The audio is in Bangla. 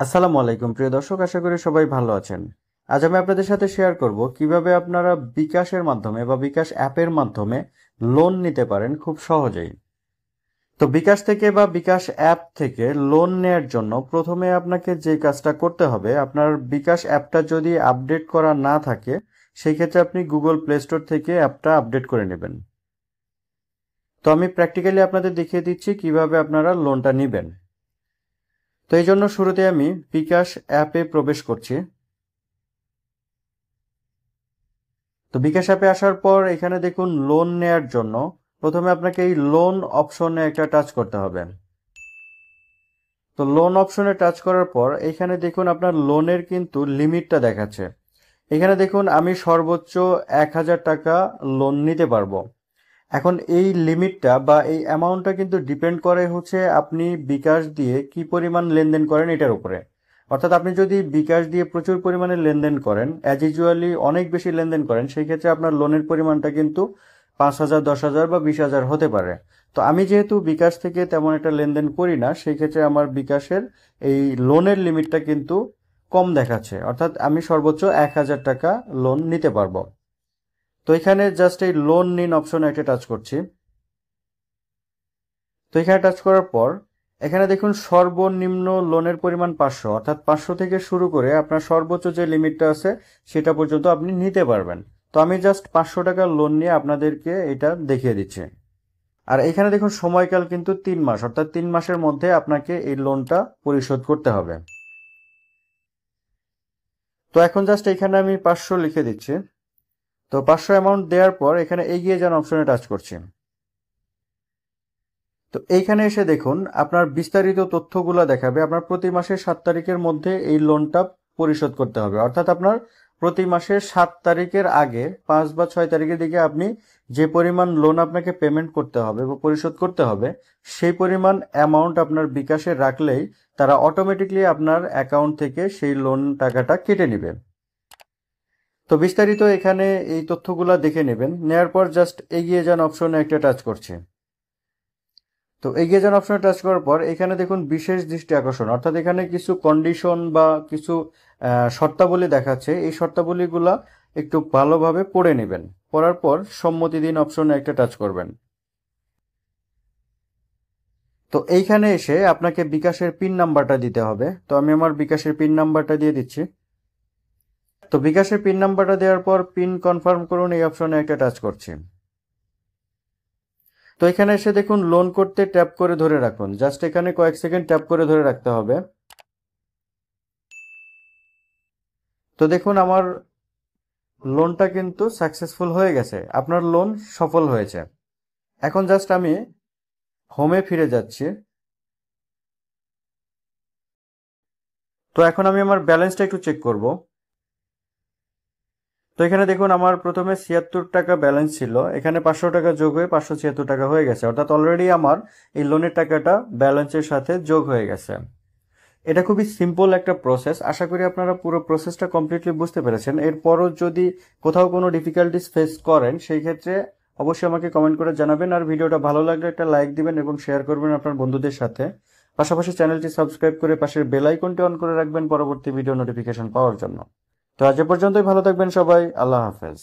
আসসালামু আলাইকুম প্রিয় দর্শক, আশা করি সবাই ভালো আছেন। আজ আমি আপনাদের সাথে শেয়ার করব কিভাবে আপনারা বিকাশের মাধ্যমে বা বিকাশ অ্যাপের মাধ্যমে লোন নিতে পারেন খুব সহজেই। তো বিকাশ থেকে বা বিকাশ অ্যাপ থেকে লোন নেয়ার জন্য প্রথমে আপনাকে যে কাজটা করতে হবে, আপনার বিকাশ অ্যাপটা যদি আপডেট করা না থাকে সেই ক্ষেত্রে আপনি গুগল প্লে স্টোর থেকে অ্যাপটা আপডেট করে নেবেন। তো আমি প্র্যাকটিক্যালি আপনাদের দেখিয়ে দিচ্ছি কিভাবে আপনারা লোনটা নেবেন। তো এই জন্য শুরুতে আমি বিকাশ অ্যাপে প্রবেশ করছি। তো বিকাশ অ্যাপে আসার পর এখানে দেখুন লোন নেয়ার জন্য প্রথমে আপনাকে এই লোন অপশনে একটা টাচ করতে হবে। তো লোন অপশনে টাচ করার পর এখানে দেখুন আপনার লোনের কিন্তু লিমিটটা দেখাচ্ছে। এখানে দেখুন আমি সর্বোচ্চ 1,000 টাকা লোন নিতে পারবো। এখন এই লিমিটটা বা এই অ্যামাউন্টটা কিন্তু ডিপেন্ড করে হচ্ছে আপনি বিকাশ দিয়ে কি পরিমাণ লেনদেন করেন এটার উপরে। অর্থাৎ আপনি যদি বিকাশ দিয়ে প্রচুর পরিমাণে লেনদেন করেন, অ্যাজ ইউজুয়ালি অনেক বেশি লেনদেন করেন, সেই ক্ষেত্রে আপনার লোনের পরিমাণটা কিন্তু 5,000, 10,000 বা 20,000 হতে পারে। তো আমি যেহেতু বিকাশ থেকে তেমন একটা লেনদেন করি না, সেই ক্ষেত্রে আমার বিকাশের এই লোনের লিমিটটা কিন্তু কম দেখাচ্ছে, অর্থাৎ আমি সর্বোচ্চ 1,000 টাকা লোন নিতে পারবো। তো এখানে জাস্ট এই লোন নিন অপশনে একটা টাচ করছি। তো এখানে টাচ করার পর এখানে দেখুন সর্বনিম্ন লোনের পরিমাণ 500, অর্থাৎ 500 থেকে শুরু করে আপনার সর্বোচ্চ যে লিমিটটা আছে সেটা পর্যন্ত আপনি নিতে পারবেন। তো আমি জাস্ট 500 টাকা লোন নিয়ে আপনাদেরকে এটা দেখিয়ে দিচ্ছি। আর এখানে দেখুন সময়কাল কিন্তু 3 মাস, অর্থাৎ 3 মাসের মধ্যে আপনাকে এই লোনটা পরিশোধ করতে হবে। তো এখন জাস্ট এখানে আমি 500 লিখে দিচ্ছি। তো 500 অ্যামাউন্ট দেওয়ার পর এখানে এগিয়ে যান অপশনে টাচ করছি। তো এইখানে এসে দেখুন আপনার বিস্তারিত তথ্যগুলো দেখাবে আপনার প্রতি মাসের 7 তারিখের মধ্যে এই লোনটা পরিশোধ করতে হবে। অর্থাৎ আপনার প্রতি মাসের 7 তারিখের আগে 5 বা 6 তারিখের দিকে আপনি যে পরিমাণ লোন আপনাকে পেমেন্ট করতে হবে বা পরিশোধ করতে হবে সেই পরিমাণ অ্যামাউন্ট আপনার বিকাশে রাখলেই তারা অটোমেটিকলি আপনার অ্যাকাউন্ট থেকে সেই লোন টাকাটা কেটে নেবে। তো বিস্তারিত এখানে এই তথ্যগুলো দেখে নেবেন। নেয়ার পর জাস্ট এগিয়ে যান অপশনে একটা টাচ করছে। তো এগিয়ে যান অপশনে টাচ করার পর এখানে দেখুন বিশেষ দৃষ্টি আকর্ষণ, অর্থাৎ এখানে কিছু কন্ডিশন বা কিছু শর্তাবলী দেখাচ্ছে। এই শর্তাবলীগুলা একটু ভালোভাবে পড়ে নেবেন। পড়ার পর সম্মতি দিন অপশনে একটা টাচ করবেন। তো এইখানে এসে আপনাকে বিকাশের পিন নাম্বারটা দিতে হবে। তো আমি আমার বিকাশের পিন নাম্বারটা দিয়ে দিচ্ছি। তো বিকাশের পিন নাম্বারটা দেওয়ার পর পিন কনফার্ম করুন এই অপশনে একটা টাচ করছি। তো এখানে এসে দেখুন লোন করতে ট্যাপ করে ধরে রাখুন, জাস্ট এখানে কয়েক সেকেন্ড ট্যাপ করে ধরে রাখতে হবে। তো দেখুন আমার লোনটা কিন্তু সাকসেসফুল হয়ে গেছে, আপনার লোন সফল হয়েছে। এখন জাস্ট আমি হোমে ফিরে যাচ্ছি। তো এখন আমি আমার ব্যালেন্সটা একটু চেক করব। তো এখানে দেখুন আমার প্রথমে 76 টাকা ব্যালেন্স ছিল, এখানে 500 টাকা যোগ হয়ে 576 টাকা হয়ে গেছে, অর্থাৎ অলরেডি আমার এই লোনের টাকাটা ব্যালেন্সের সাথে যোগ হয়ে গেছে। এটা খুবই সিম্পল একটা প্রসেস। আশা করি আপনারা পুরো প্রসেসটা কমপ্লিটলি বুঝতে পেরেছেন। এরপরও যদি কোথাও কোনো ডিফিকাল্টিস ফেস করেন সেই ক্ষেত্রে অবশ্যই আমাকে কমেন্ট করে জানাবেন। আর ভিডিওটা ভালো লাগলে একটা লাইক দিবেন এবং শেয়ার করবেন আপনার বন্ধুদের সাথে। পাশাপাশি চ্যানেলটি সাবস্ক্রাইব করে পাশের বেল আইকনটি অন করে রাখবেন পরবর্তী ভিডিও নোটিফিকেশন পাওয়ার জন্য। তো আজ এ পর্যন্তই, ভালো থাকবেন সবাই। আল্লাহ হাফেজ।